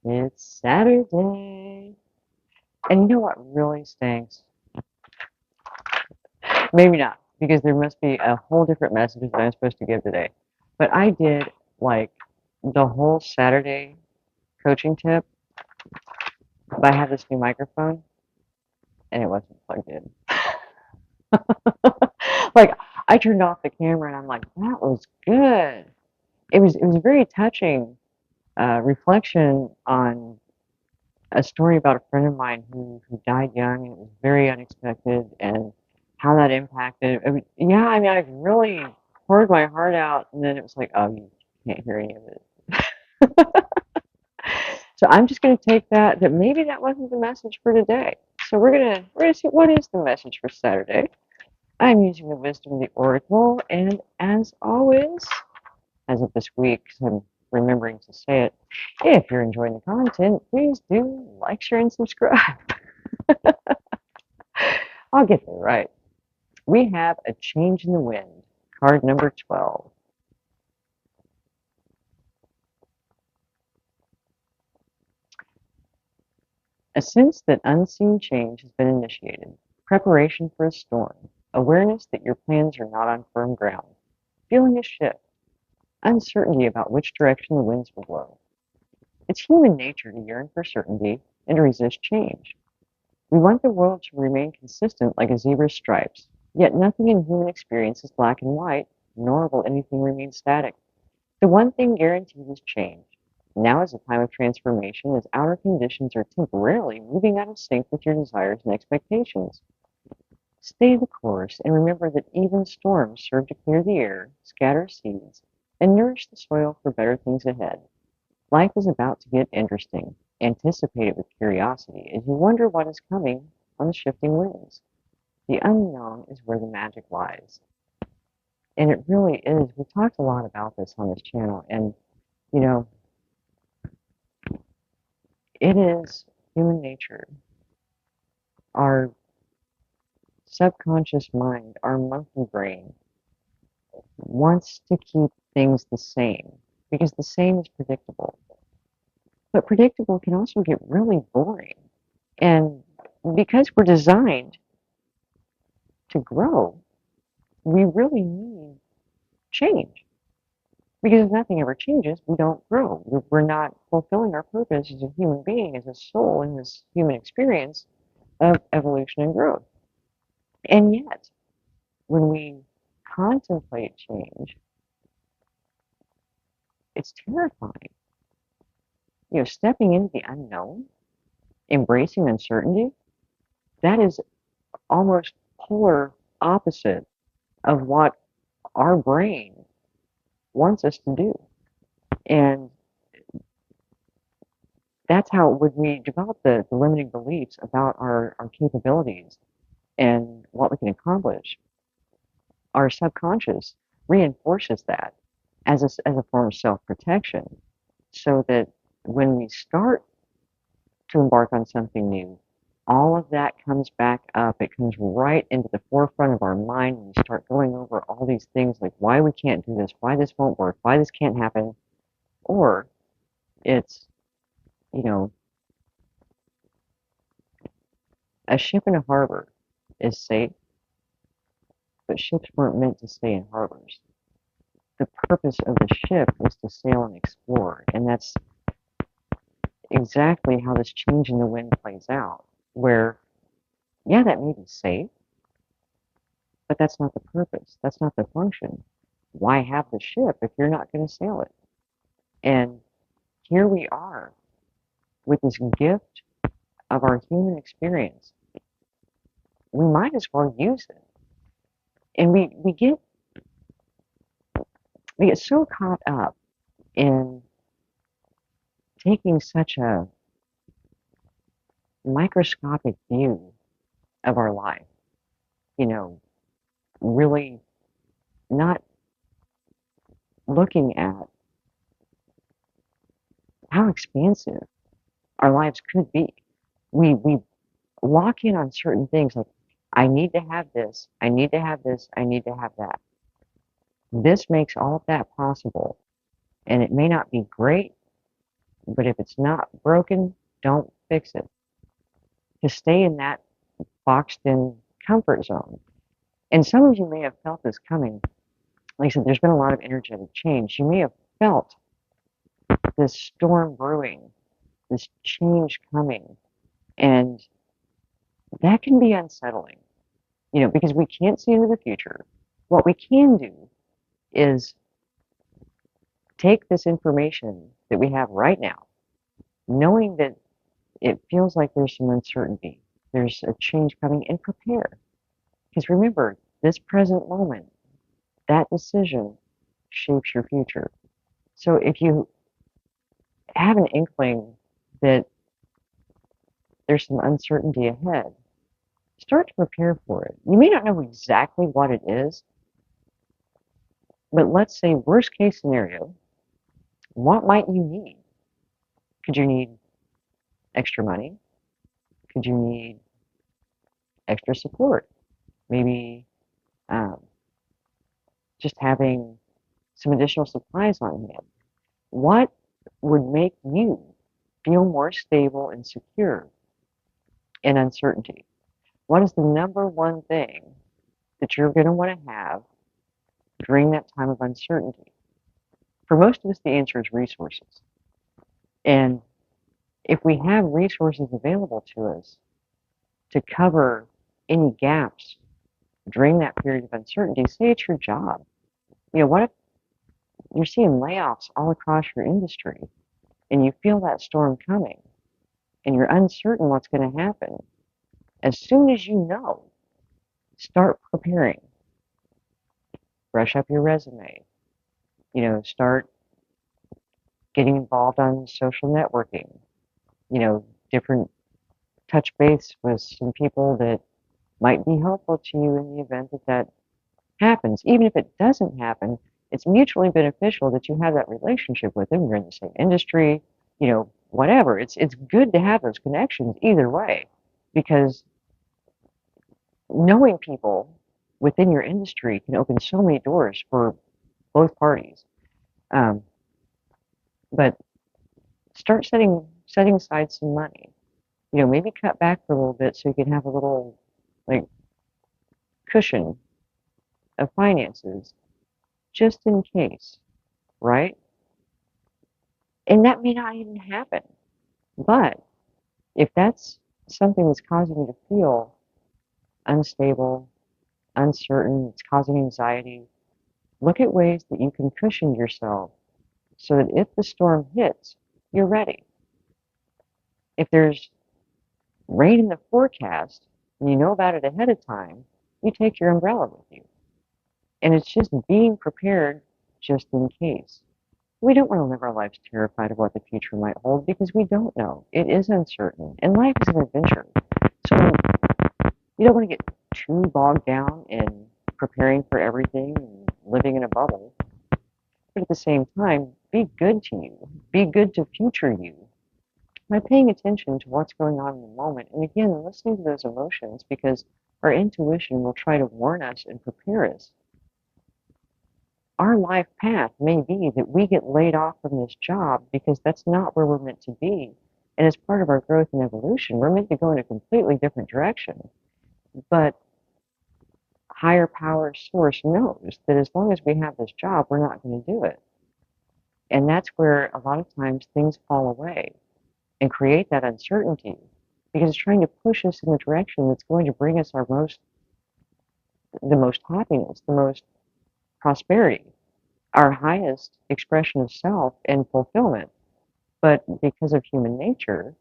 It's Saturday. And you know what really stinks? Maybe not, because there must be a whole different message that I'm supposed to give today. But I did like the whole Saturday coaching tip, but I have this new microphone and it wasn't plugged in. Like I turned off the camera and I'm like, that was good. It was a very touching reflection on a story about a friend of mine who died young, and it was very unexpected, and how that impacted. Yeah, I mean, I really poured my heart out, and then it was like, oh, you can't hear any of it. So I'm just going to take that maybe that wasn't the message for today. So we're gonna see what is the message for Saturday. I'm using the wisdom of the oracle, and as always, as of this week, 'cause I'm remembering to say it. If you're enjoying the content, please do like, share, and subscribe. I'll get there, right? We have a change in the wind, card number 12. A sense that unseen change has been initiated, preparation for a storm, awareness that your plans are not on firm ground, feeling a shift, uncertainty about which direction the winds will blow. It's human nature to yearn for certainty and to resist change. We want the world to remain consistent like a zebra's stripes, yet nothing in human experience is black and white, nor will anything remain static. The one thing guaranteed is change. Now is a time of transformation as outer conditions are temporarily moving out of sync with your desires and expectations. Stay the course and remember that even storms serve to clear the air, scatter seeds, and nourish the soil for better things ahead. Life is about to get interesting. Anticipate it with curiosity as you wonder what is coming on the shifting winds. The unknown is where the magic lies. And it really is. We've talked a lot about this on this channel, and you know, it is human nature. Our subconscious mind, our monkey brain, wants to keep things the same because the same is predictable. But predictable can also get really boring. And because we're designed to grow, we really need change. Because if nothing ever changes, we don't grow. We're not fulfilling our purpose as a human being, as a soul in this human experience of evolution and growth. And yet, when we contemplate change, it's terrifying. Stepping into the unknown, embracing uncertainty, that is almost polar opposite of what our brain wants us to do. And that's how when we develop the limiting beliefs about our capabilities and what we can accomplish, our subconscious reinforces that as a form of self-protection so that when we start to embark on something new, all of that comes back up. It comes right into the forefront of our mind, and we start going over all these things like why we can't do this, why this won't work, why this can't happen. Or it's, you know, a ship in a harbor is safe, but ships weren't meant to stay in harbors. The purpose of the ship was to sail and explore, and that's exactly how this change in the wind plays out. Where, yeah, that may be safe, but that's not the purpose. That's not the function. Why have the ship if you're not going to sail it? And here we are with this gift of our human experience. We might as well use it. And we get so caught up in taking such a microscopic view of our life, you know, really not looking at how expansive our lives could be. We lock in on certain things like, I need to have this, I need to have this, I need to have that. This makes all of that possible. And it may not be great But if it's not broken, don't fix it. Just stay in that boxed in comfort zone. And some of you may have felt this coming. Like I said, there's been a lot of energetic change. You may have felt this storm brewing, this change coming, and that can be unsettling, because we can't see into the future. What we can do is take this information that we have right now, knowing that it feels like there's some uncertainty, there's a change coming, and prepare. Because remember, this present moment, that decision shapes your future. So if you have an inkling that there's some uncertainty ahead, start to prepare for it. You may not know exactly what it is, but let's say worst case scenario, what might you need? Could you need extra money? Could you need extra support? Maybe um, just having some additional supplies on hand. What would make you feel more stable and secure in uncertainty? What is the number one thing that you're going to want to have during that time of uncertainty? For most of us, the answer is resources. And if we have resources available to us to cover any gaps during that period of uncertainty, say it's your job. What if you're seeing layoffs all across your industry and you feel that storm coming and you're uncertain what's going to happen? As soon as you know, start preparing. Brush up your resume. Start getting involved on social networking. Different touch base with some people that might be helpful to you in the event that that happens. Even if it doesn't happen, it's mutually beneficial that you have that relationship with them. You're in the same industry, whatever. It's good to have those connections either way, because knowing people within your industry can open so many doors for both parties. Um, but start setting aside some money. Maybe cut back for a little bit so you can have a little like cushion of finances just in case, right? And that may not even happen. But if that's something that's causing you to feel unstable, uncertain, it's causing anxiety, look at ways that you can cushion yourself so that if the storm hits, you're ready. If there's rain in the forecast and you know about it ahead of time, you take your umbrella with you. And it's just being prepared just in case. We don't want to live our lives terrified of what the future might hold because we don't know. It is uncertain, and life is an adventure. So you don't want to get too bogged down in preparing for everything and living in a bubble. But at the same time, be good to you. Be good to future you by paying attention to what's going on in the moment. And again, listening to those emotions, because our intuition will try to warn us and prepare us. Our life path may be that we get laid off from this job because that's not where we're meant to be. And as part of our growth and evolution, we're meant to go in a completely different direction. But higher power source knows that as long as we have this job, we're not going to do it. And that's where a lot of times things fall away and create that uncertainty because it's trying to push us in the direction that's going to bring us the most happiness, the most prosperity, our highest expression of self and fulfillment. But because of human nature,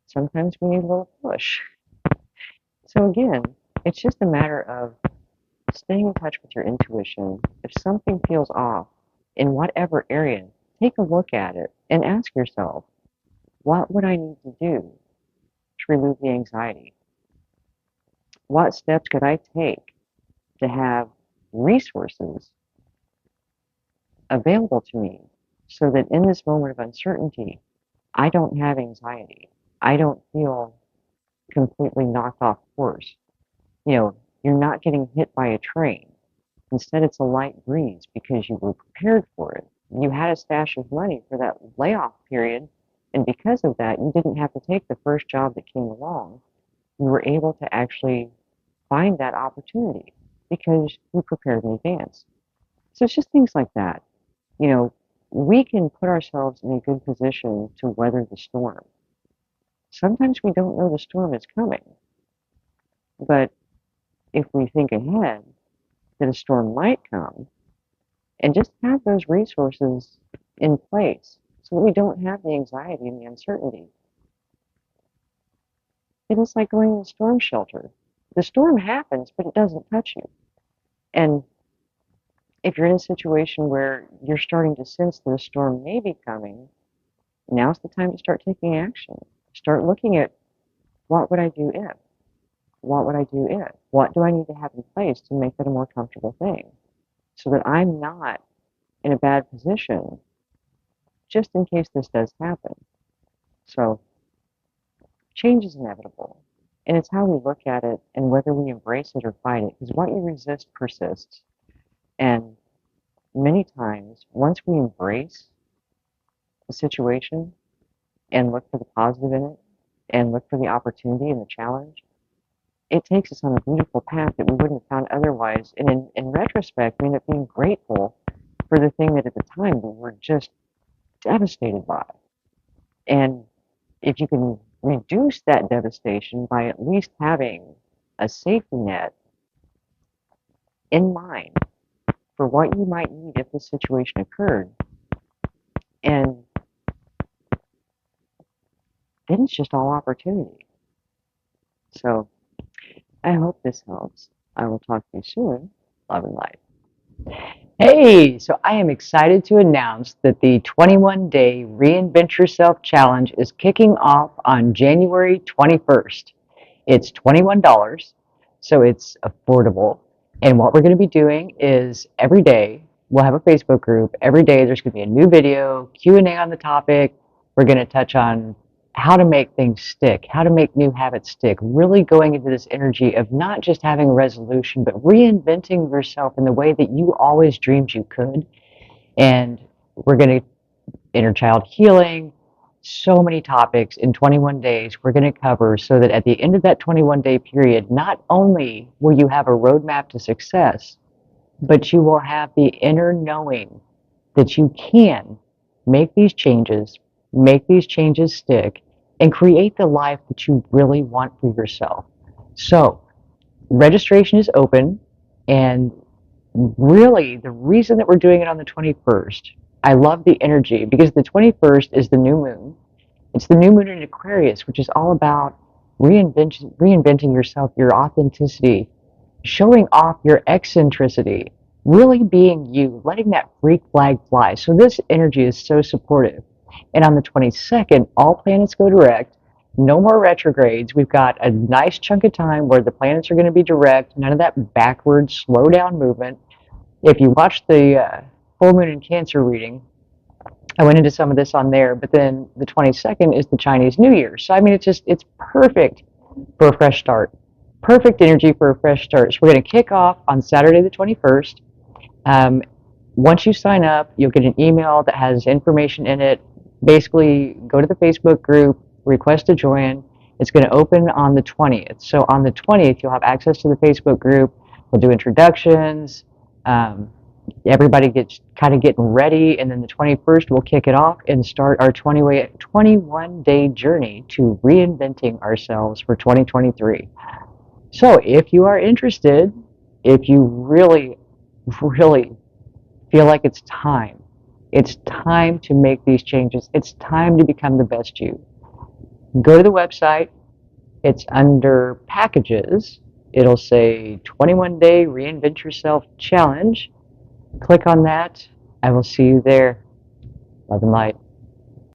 sometimes we need a little push. So again, it's just a matter of staying in touch with your intuition. If something feels off in whatever area, take a look at it and ask yourself, what would I need to do to remove the anxiety? What steps could I take to have resources available to me so that in this moment of uncertainty, I don't have anxiety. I don't feel completely knocked off course. You're not getting hit by a train. Instead, it's a light breeze because you were prepared for it. you had a stash of money for that layoff period, and because of that, you didn't have to take the first job that came along. You were able to actually find that opportunity because you prepared in advance. So it's just things like that. You know, we can put ourselves in a good position to weather the storm. Sometimes we don't know the storm is coming, but if we think ahead that a storm might come and just have those resources in place so that we don't have the anxiety and the uncertainty, then it's like going to a storm shelter. The storm happens, but it doesn't touch you. And if you're in a situation where you're starting to sense that a storm may be coming, now's the time to start taking action. Start looking at what would I do if? What would I do if? What do I need to have in place to make that a more comfortable thing so that I'm not in a bad position just in case this does happen? So change is inevitable. And it's how we look at it and whether we embrace it or fight it. Because what you resist persists. And many times, once we embrace the situation and look for the positive in it and look for the opportunity and the challenge, it takes us on a beautiful path that we wouldn't have found otherwise. And in retrospect, we end up being grateful for the thing that at the time we were just devastated by. And if you can reduce that devastation by at least having a safety net in mind for what you might need if this situation occurred, and then it's just all opportunity. So I hope this helps. I will talk to you soon. Love and light. Hey, so I am excited to announce that the 21-day Reinvent Yourself Challenge is kicking off on January 21st. It's $21, so it's affordable. And what we're going to be doing is every day we'll have a Facebook group. Every day there's going to be a new video, Q&A on the topic. We're going to touch on how to make things stick, how to make new habits stick, really going into this energy of not just having a resolution, but reinventing yourself in the way that you always dreamed you could. And we're going to inner child healing, so many topics in 21 days we're going to cover so that at the end of that 21-day period, not only will you have a roadmap to success, but you will have the inner knowing that you can make these changes stick, and create the life that you really want for yourself. So, registration is open, and really the reason that we're doing it on the 21st, I love the energy because the 21st is the new moon. It's the new moon in Aquarius, which is all about reinventing yourself, your authenticity, showing off your eccentricity, really being you, letting that freak flag fly. So this energy is so supportive. And on the 22nd, all planets go direct. No more retrogrades. We've got a nice chunk of time where the planets are going to be direct. None of that backward, slow down movement. If you watch the full moon in Cancer reading, I went into some of this on there, but then the 22nd is the Chinese New Year. So, I mean, it's perfect for a fresh start. Perfect energy for a fresh start. So, we're going to kick off on Saturday the 21st. Um, Once you sign up, you'll get an email that has information in it. Basically, go to the Facebook group, request to join. It's going to open on the 20th. So, on the 20th, you'll have access to the Facebook group. We'll do introductions. Um, Everybody gets kind of getting ready, and then the 21st we'll kick it off and start our 21-day journey to reinventing ourselves for 2023. So if you are interested, if you really, really feel like it's time to make these changes, it's time to become the best you, go to the website. It's under packages. It'll say 21-day Reinvent Yourself Challenge. Click on that. I will see you there. Love and light.